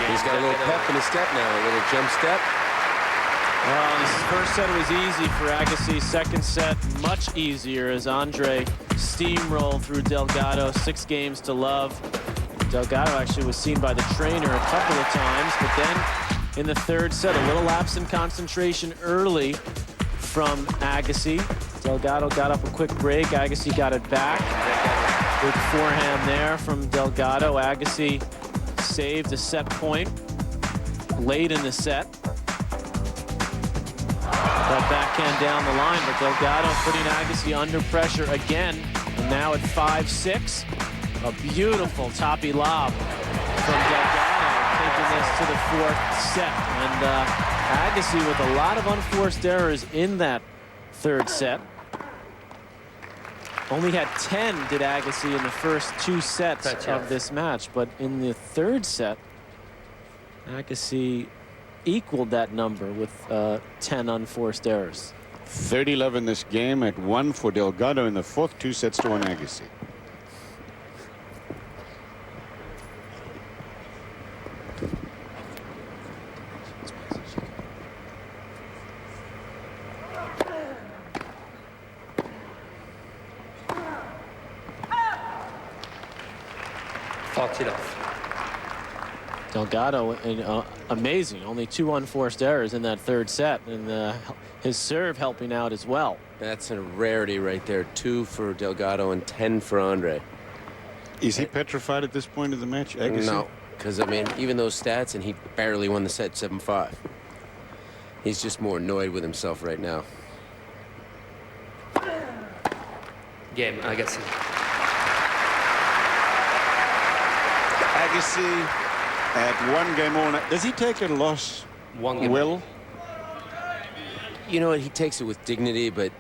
S4: He's got a little pep in his step now, a little jump step.
S5: Well, this first set was easy for Agassi. Second set, much easier as Andre steamrolled through Delgado. 6 games to love. Delgado actually was seen by the trainer a couple of times, but then in the third set, a little lapse in concentration early from Agassi. Delgado got up a quick break. Agassi got it back. Good forehand there from Delgado. Agassi saved a set point late in the set. That backhand down the line, but Delgado putting Agassi under pressure again. And now at 5-6, a beautiful toppy lob from Delgado, taking this to the 4th set. And Agassi with a lot of unforced errors in that third set. Only had 10 did Agassi in the first 2 sets of this match, but in the third set, Agassi equaled that number with 10 unforced errors.
S2: 30-love in this game at 1 for Delgado in the fourth, 2 sets to 1 Agassi.
S5: Delgado, amazing. Only 2 unforced errors in that third set, and his serve helping out as well.
S4: That's a rarity right there. 2 for Delgado and 10 for Andre.
S2: Is he petrified at this point of the match, Agassi?
S4: No, because, I mean, even those stats, and he barely won the set 7-5. He's just more annoyed with himself right now.
S3: Game, Agassi.
S2: Agassi at 1 game all. Does he take a loss?
S3: 1 game.
S2: Will?
S4: You know what? He takes it with dignity, but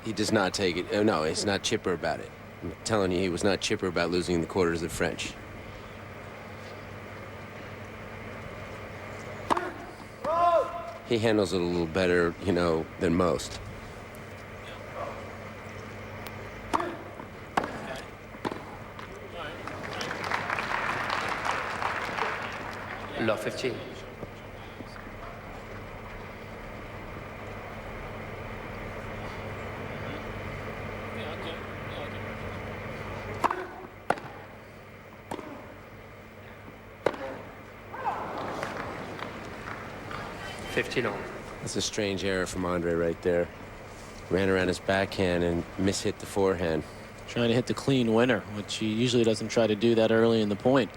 S4: he does not take it. No, he's not chipper about it. I'm telling you, he was not chipper about losing the quarters of the French. He handles it a little better, you know, than most.
S3: Love 15.
S4: That's a strange error from Andre right there. Ran around his backhand and mishit the forehand.
S5: Trying to hit the clean winner, which he usually doesn't try to do that early in the point.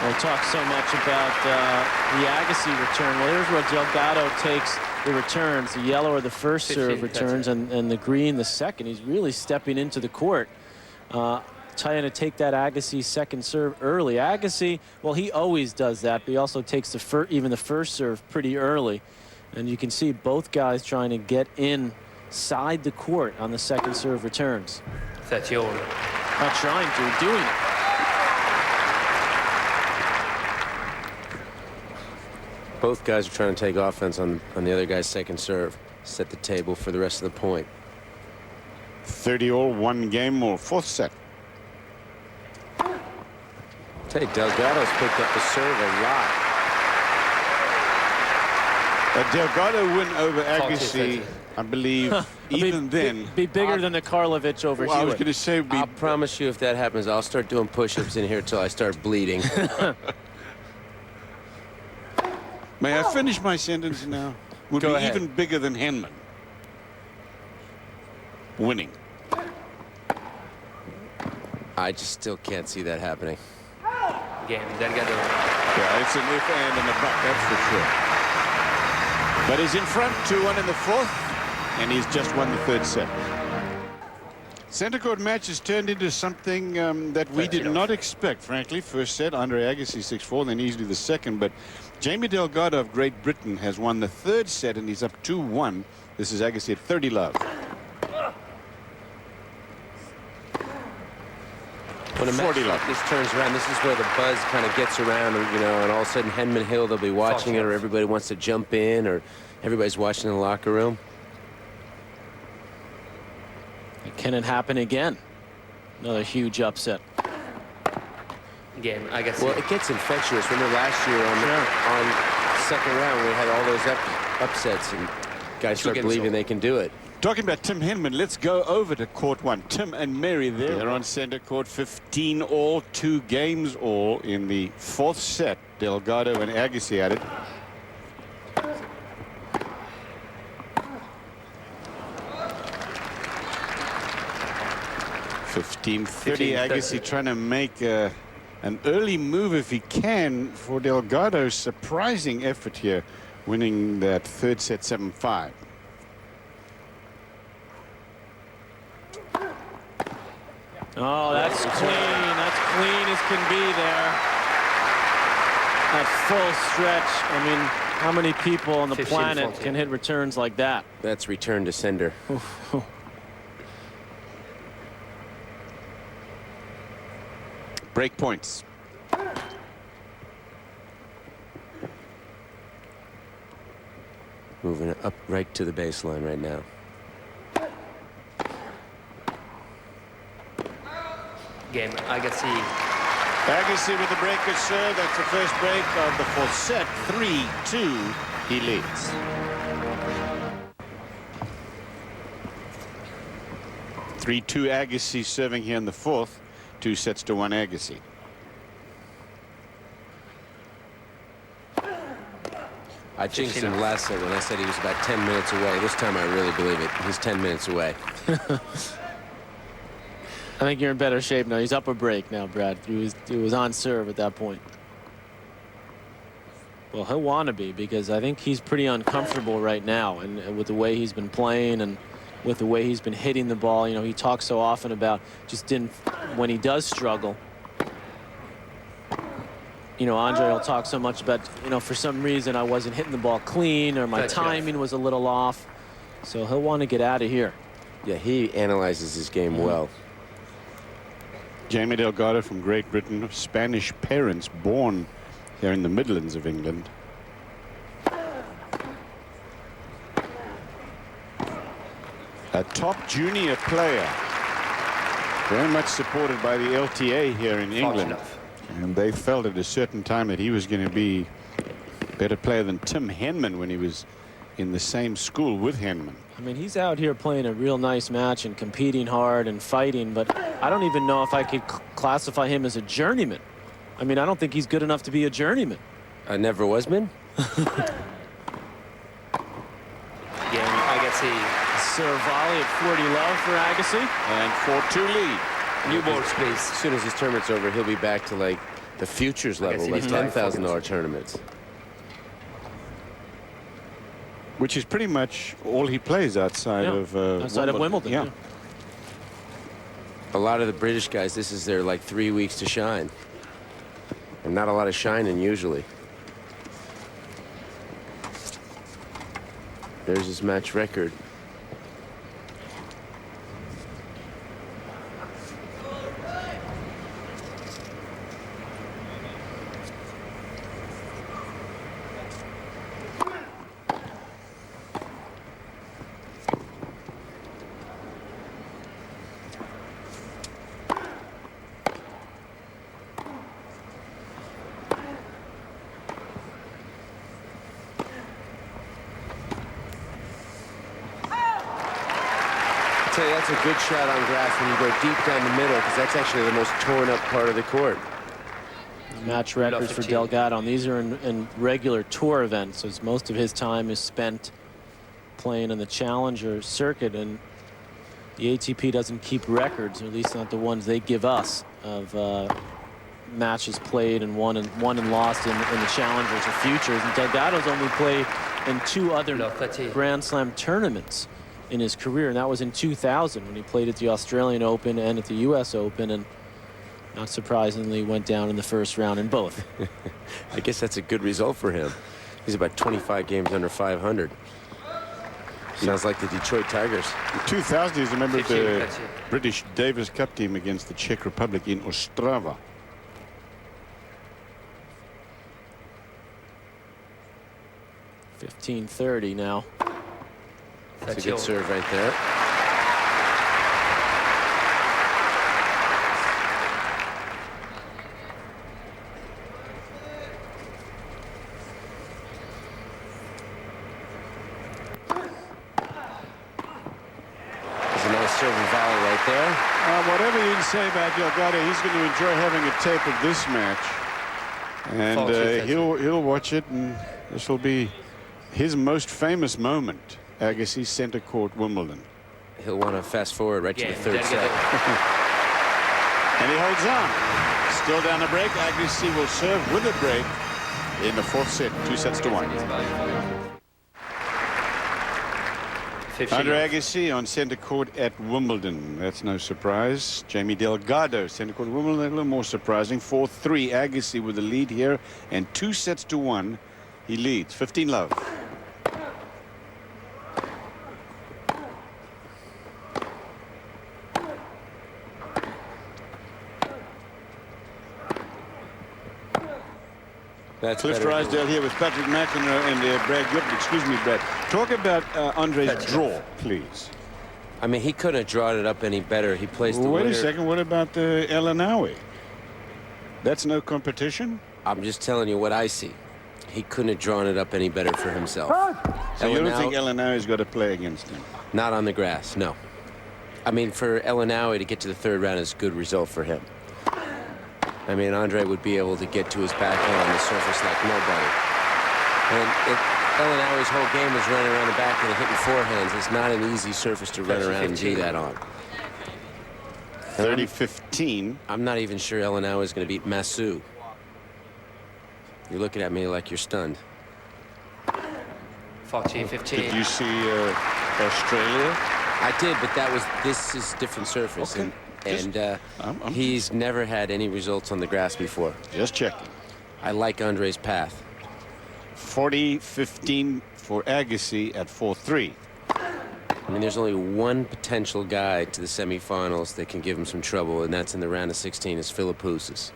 S5: We talk so much about the Agassi return. Well, here's where Delgado takes the returns. The yellow are the first serve returns, and the green the second. He's really stepping into the court, trying to take that Agassi second serve early. Agassi, well, he always does that, but he also takes even the first serve pretty early. And you can see both guys trying to get inside the court on the second serve returns.
S3: 30 all.
S5: Not trying to, doing it.
S4: Both guys are trying to take offense on the other guy's second serve. Set the table for the rest of the point.
S2: 30-all, 1 game more. 4th set.
S4: Hey, Delgado's picked up the serve a lot.
S2: A Delgado win over Agassi,
S3: 40.
S2: I believe, even then.
S5: Be bigger than the Karlovic over
S2: Well, I was
S5: Hewitt.
S2: going to say,
S4: I'll promise you if that happens, I'll start doing push-ups in here till I start bleeding.
S2: may I finish my sentence now? Would
S4: Go
S2: be
S4: ahead.
S2: even bigger than Henman. Winning.
S4: I just still can't see that happening.
S3: Game, Delgado.
S2: Yeah, it's an if and a but, that's for sure. But he's in front 2-1 in the 4th, and he's just won the 3rd set. Center court match has turned into something that we did not expect, frankly. First set, Andre Agassi 6-4, then easily the 2nd. But Jamie Delgado of Great Britain has won the 3rd set, and he's up 2-1. This is Agassi at 30 love.
S4: When a
S2: 40
S4: match
S2: love.
S4: like this turns around, this is where the buzz kind of gets around, and, you know, and all of a sudden Henman Hill, they'll be watching it, or everybody wants to jump in, or everybody's watching in the locker room.
S5: Can it happen again? Another huge upset.
S3: Game, Agassi.
S4: Well, it gets infectious. Remember last year on second round, we had all those upsets, and guys start
S3: games
S4: believing
S3: over.
S4: they can do it.
S2: Talking about Tim Henman, let's go over to court 1. Tim and Mary there. They're on center court, 15-all, 2 games all in the 4th set. Delgado and Agassi at it. $15-30.
S3: 15-30.
S2: Agassi trying to make an early move if he can for Delgado's surprising effort here, winning that 3rd set 7-5.
S5: Oh, that's clean. That's clean as can be there. That full stretch. I mean, how many people on the
S3: 15-40.
S5: planet can hit returns like that?
S4: That's return to sender.
S2: Break points.
S4: Moving up right to the baseline right now.
S3: Game, Agassi.
S2: Agassi with the breaker serve. That's the first break of the 4th set. 3-2. He leads. (3-2) Agassi serving here in the 4th. 2-1 Agassi.
S4: I jinxed him last set when I said he was about 10 minutes away. This time I really believe it. He's 10 minutes away.
S5: I think you're in better shape now. He's up a break now, Brad. He was on serve at that point. Well, he'll want to be, because I think he's pretty uncomfortable right now, and with the way he's been playing and with the way he's been hitting the ball. You know, he talks so often about just when he does struggle. You know, Andre will talk so much about, you know, for some reason I wasn't hitting the ball clean, or my timing was a little off. So he'll want to get out of here.
S4: Yeah, he analyzes his game well.
S2: Jamie Delgado from Great Britain, of Spanish parents, born here in the Midlands of England. A top junior player, very much supported by the LTA here in England. And they felt at a certain time that he was going to be a better player than Tim Henman when he was in the same school with Henman.
S5: I mean, he's out here playing a real nice match and competing hard and fighting, but I don't even know if I could classify him as a journeyman. I mean, I don't think he's good enough to be a journeyman.
S4: I never was man.
S3: Game, Agassi.
S5: Serve volley at 40 love for Agassi.
S2: And 4-2 lead.
S3: New balls, please.
S4: As soon as his tournament's over, he'll be back to like the futures level,
S3: he
S4: like
S3: needs to
S4: $10,000 tournaments.
S2: Which is pretty much all he plays outside of
S5: Wimbledon.
S2: Yeah.
S4: A lot of the British guys, this is their like 3 weeks to shine. And not a lot of shining usually. There's his match record. tell you, that's a good shot on grass when you go deep down the middle, because that's actually the most torn up part of the court.
S5: Match records for Delgado, and these are in regular tour events, as most of his time is spent playing in the Challenger circuit, and the ATP doesn't keep records, or at least not the ones they give us, of matches played and won and lost in the Challengers or Futures. And Delgado's only played in 2 other Grand Slam tournaments in his career, and that was in 2000 when he played at the Australian Open and at the US Open, and not surprisingly went down in the first round in both.
S4: I guess that's a good result for him. He's about 25 games under 500. Sounds like the Detroit Tigers.
S2: In 2000, he's a member of the British Davis Cup team against the Czech Republic in Ostrava.
S5: .1530 now.
S4: That's a good serve right there. Serving volley right there.
S2: Whatever you can say about Delgado, he's going to enjoy having a tape of this match, and he'll watch it, and this will be his most famous moment. Agassi center court Wimbledon.
S4: He'll want to fast forward right to the third set.
S2: And he holds on. Still down the break. Agassi will serve with a break in the 4th set, 2-1. Andre Agassi on center court at Wimbledon. That's no surprise. Jamie Delgado, center court Wimbledon, a little more surprising. 4-3. Agassi with the lead here, and 2-1. He leads. 15-love.
S4: That's
S2: Cliff Drysdale here with Patrick McEnroe and Brad Goodman. Excuse me, Brad. Talk about Andre's draw, please.
S4: I mean, he couldn't have drawn it up any better. He plays the
S2: Wait
S4: winner.
S2: a second. What about El Anawi? That's no competition?
S4: I'm just telling you what I see. He couldn't have drawn it up any better for himself.
S2: So you don't think El Anawi's got to play against him?
S4: Not on the grass, no. I mean, for El Anawi to get to the 3rd round is a good result for him. I mean, Andre would be able to get to his backhand on the surface like nobody. And El Anawi's whole game is running around the backhand and hitting forehands. It's not an easy surface to run around and do that on.
S2: 30-15.
S4: I'm not even sure El Anawi is going to beat Massou. You're looking at me like you're stunned.
S3: 14-15.
S2: Did you see Australia?
S4: I did, but this is different surface.
S2: Okay.
S4: And he's never had any results on the grass before.
S2: Just checking.
S4: I like Andre's path.
S2: 40-15 for Agassi at 4-3.
S4: I mean, there's only one potential guy to the semifinals that can give him some trouble, and that's in the round of 16 is Philippoussis.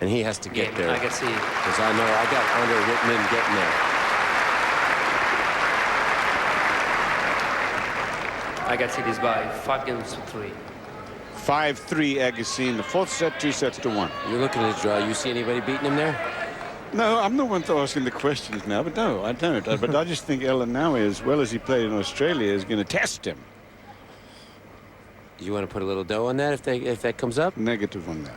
S4: And he has to get there.
S3: Agassi.
S4: Because I know I got Andre written in getting there.
S3: Agassi is by 5-3.
S2: 5-3 Agassi in the 4th set, 2-1.
S4: You're looking at his draw. You see anybody beating him there?
S2: No, I'm the one asking the questions now, but no, I don't. But I just think El Anawi, as well as he played in Australia, is going to test him.
S4: You want to put a little dough on that if that comes up?
S2: Negative on that.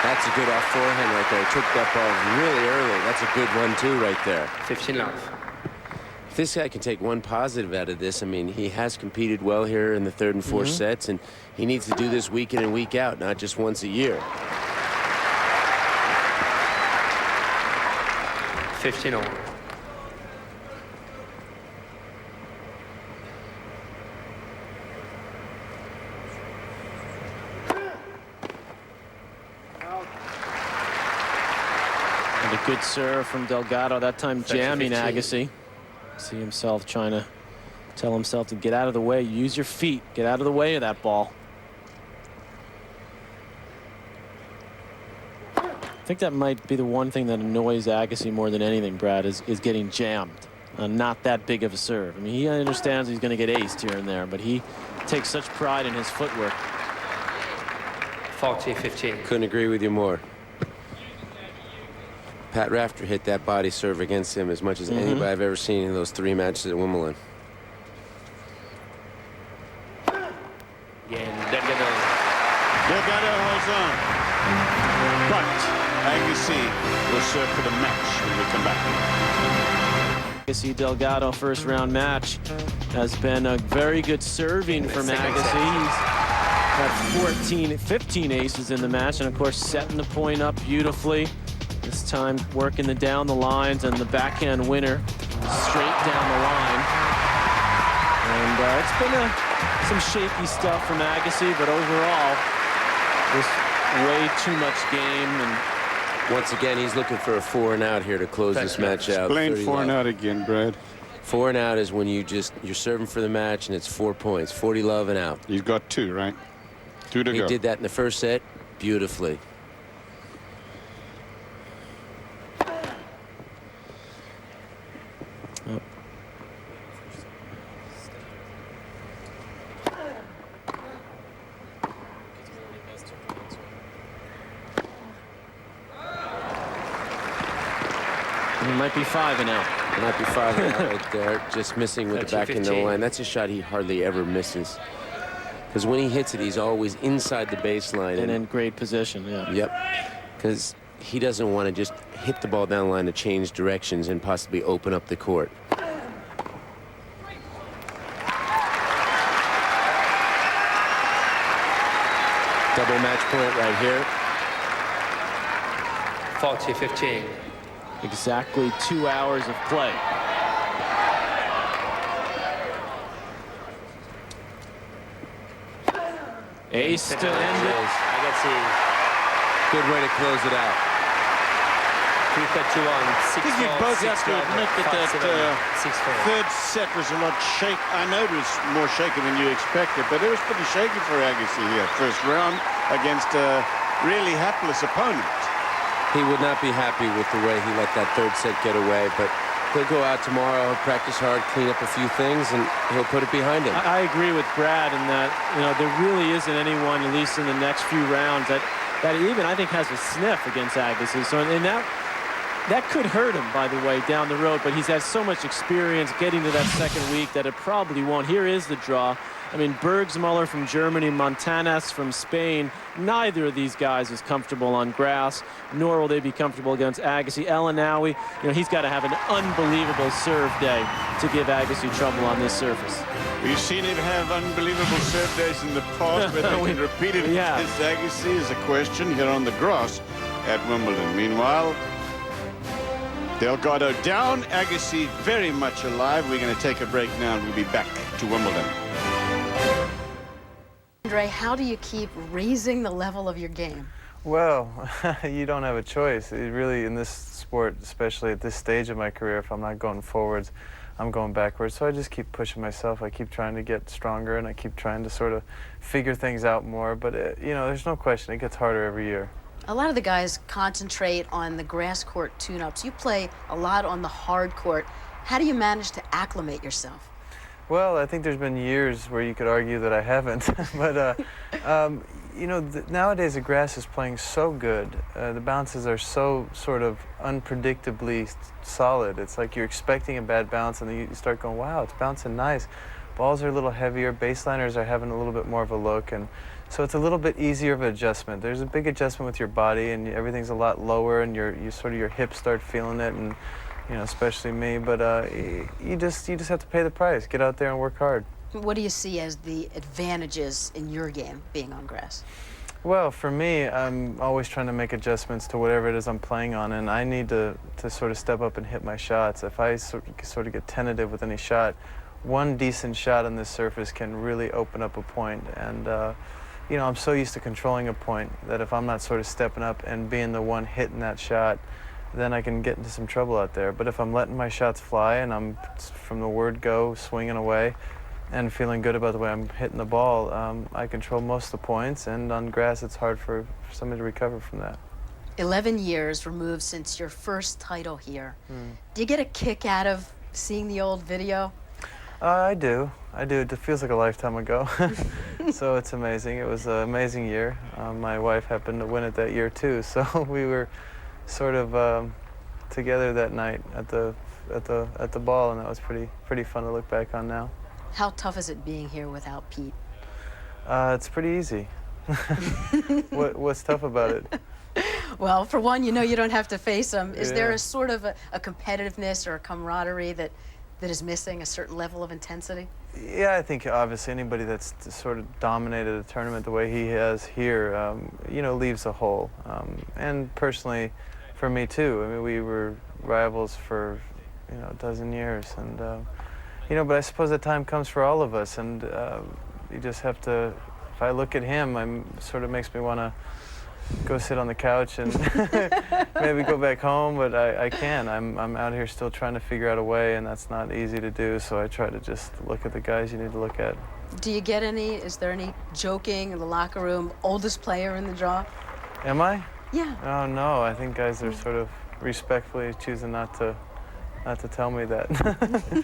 S4: That's a good off forehand right there. He took that ball really early. That's a good one, too, right there.
S3: 15-love.
S4: If this guy can take one positive out of this, I mean, he has competed well here in the 3rd and 4th sets, and he needs to do this week in and week out, not just once a year.
S3: 15-all.
S5: And a good serve from Delgado, that time jamming
S3: 15.
S5: Agassi. See himself trying to tell himself to get out of the way. Use your feet. Get out of the way of that ball. I think that might be the one thing that annoys Agassi more than anything, Brad, is getting jammed. Not that big of a serve. I mean, he understands he's going to get aced here and there, but he takes such pride in his footwork.
S3: 40-15.
S4: Couldn't agree with you more. Pat Rafter hit that body serve against him as much as anybody I've ever seen in those 3 matches at Wimbledon.
S3: Again, Delgado.
S2: Delgado holds on. But Agassi will serve for the match when we come back.
S5: Agassi Delgado first round match has been a very good serving from Agassi. He's got 15 aces in the match, and of course setting the point up beautifully. This time working down the lines, and the backhand winner straight down the line. And it's been some shaky stuff from Agassi, but overall just way too much game. And
S4: once again, he's looking for a 4 and out here to close this match out.
S2: Explain 4 and out again, Brad.
S4: 4 and out is when you're serving for the match and it's 4 points, 40 love and out.
S2: He's got 2, right? 2 to go.
S4: He did that in the first set beautifully.
S5: it might be 5 and out.
S4: It might be 5 and out right there, just missing with the back end of the line. That's a shot he hardly ever misses. Because when he hits it, he's always inside the baseline.
S5: And in great position, yeah.
S4: Yep. Because he doesn't want to just hit the ball down the line to change directions and possibly open up the court. Double match point right here.
S3: 40-15.
S5: Exactly 2 hours of play. Ace to end it.
S3: Agassi.
S4: Good way to close it out.
S3: 3-31, 6-4,
S2: I think you both have to
S3: 6-12,
S2: admit that
S3: 5-7, 6-4.
S2: third set was a lot shaky. I know it was more shaky than you expected, but it was pretty shaky for Agassi here. First round against a really hapless opponent.
S4: He would not be happy with the way he let that third set get away, but he'll go out tomorrow, practice hard, clean up a few things, and he'll put it behind him.
S5: I agree with Brad in that, you know, there really isn't anyone, at least in the next few rounds, that even I think has a sniff against Agassi. So in that could hurt him, by the way, down the road, but he's had so much experience getting to that second week that it probably won't. Here is the draw. I mean, Bergsmuller from Germany, Montanas from Spain. Neither of these guys is comfortable on grass, nor will they be comfortable against Agassi. Elanawi, you know, he's got to have an unbelievable serve day to give Agassi trouble on this surface.
S2: We've seen him have unbelievable serve days in the past, but they can repeat it against Agassi is a question here on the grass at Wimbledon. Meanwhile, Delgado down, Agassi very much alive. We're going to take a break now, and we'll be back to Wimbledon.
S6: Andre, how do you keep raising the level of your game?
S7: Well, you don't have a choice. It really, in this sport, especially at this stage of my career, if I'm not going forwards, I'm going backwards. So I just keep pushing myself. I keep trying to get stronger, and I keep trying to sort of figure things out more. But, you know, there's no question. It gets harder every year.
S6: A lot of the guys concentrate on the grass court tune-ups. You play a lot on the hard court. How do you manage to acclimate yourself?
S7: Well, I think there's been years where you could argue that I haven't. But, you know, nowadays the grass is playing so good. The bounces are so sort of unpredictably solid. It's like you're expecting a bad bounce, and then you start going, wow, it's bouncing nice. Balls are a little heavier. Baseliners are having a little bit more of a look. And so it's a little bit easier of an adjustment. There's a big adjustment with your body, and everything's a lot lower, and your hips start feeling it, and you know, especially me. But you just have to pay the price. Get out there and work hard.
S6: What do you see as the advantages in your game being on grass?
S7: Well, for me, I'm always trying to make adjustments to whatever it is I'm playing on, and I need to sort of step up and hit my shots. If I sort of get tentative with any shot, one decent shot on this surface can really open up a point. And you know, I'm so used to controlling a point that if I'm not sort of stepping up and being the one hitting that shot, then I can get into some trouble out there. But if I'm letting my shots fly and I'm, from the word go, swinging away and feeling good about the way I'm hitting the ball, I control most of the points, and on grass it's hard for somebody to recover from that.
S6: 11 years removed since your first title here. Do you get a kick out of seeing the old video?
S7: I do. It feels like a lifetime ago. So it's amazing. It was an amazing year. My wife happened to win it that year too, so we were sort of together that night at the ball, and that was pretty fun to look back on now.
S6: How tough is it being here without Pete?
S7: It's pretty easy. What's tough about it?
S6: Well, for one, you know you don't have to face him. Is there
S7: Yeah.
S6: a sort of a competitiveness or a camaraderie that is missing, a certain level of intensity?
S7: Yeah, I think obviously anybody that's sort of dominated a tournament the way he has here, you know, leaves a hole. And personally, for me too. I mean, we were rivals for, you know, a dozen years, and you know. But I suppose that time comes for all of us, and you just have to. If I look at him, sort of makes me want to go sit on the couch and maybe go back home, but I can't. I'm out here still trying to figure out a way, and that's not easy to do, so I try to just look at the guys you need to look at.
S6: Do you get is there any joking in the locker room, oldest player in the draw?
S7: Am I?
S6: Yeah.
S7: Oh, no, I think guys are sort of respectfully choosing not to tell me that.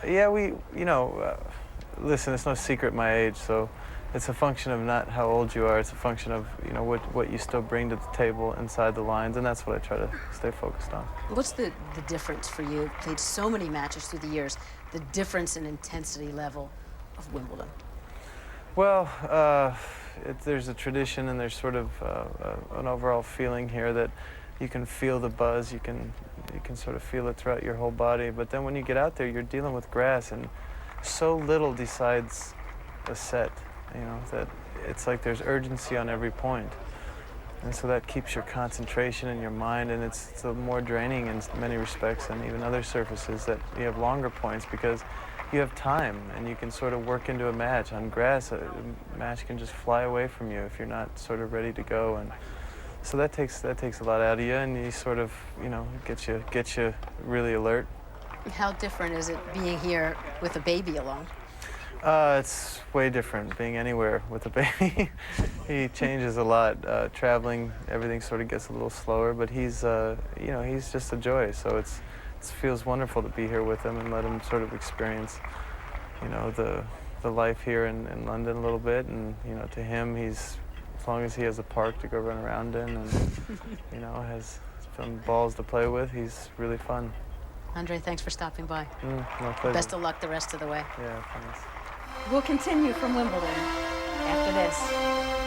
S7: Yeah, you know, listen, it's no secret my age, so it's a function of not how old you are. It's a function of, you know, what you still bring to the table inside the lines, and that's what I try to stay focused on.
S6: What's the difference for you? You've played so many matches through the years. The difference in intensity level of Wimbledon.
S7: Well, there's a tradition, and there's sort of an overall feeling here that you can feel the buzz. You can sort of feel it throughout your whole body. But then when you get out there, you're dealing with grass, and so little decides a set. You know, that it's like there's urgency on every point. And so that keeps your concentration in your mind, and it's more draining in many respects than even other surfaces that you have longer points, because you have time and you can sort of work into a match. On grass, a match can just fly away from you if you're not sort of ready to go, and so that takes a lot out of you, and you sort of, you know, gets you really alert.
S6: How different is it being here with a baby along?
S7: It's way different being anywhere with a baby. He changes a lot. Traveling, everything sort of gets a little slower, but he's, you know, he's just a joy. So it feels wonderful to be here with him and let him sort of experience, you know, the life here in London a little bit. And, you know, to him, as long as he has a park to go run around in and, you know, has some balls to play with, he's really fun.
S6: Andre, thanks for stopping by.
S7: My pleasure.
S6: Best of luck the rest of the way.
S7: Yeah, thanks.
S6: We'll continue from Wimbledon after this.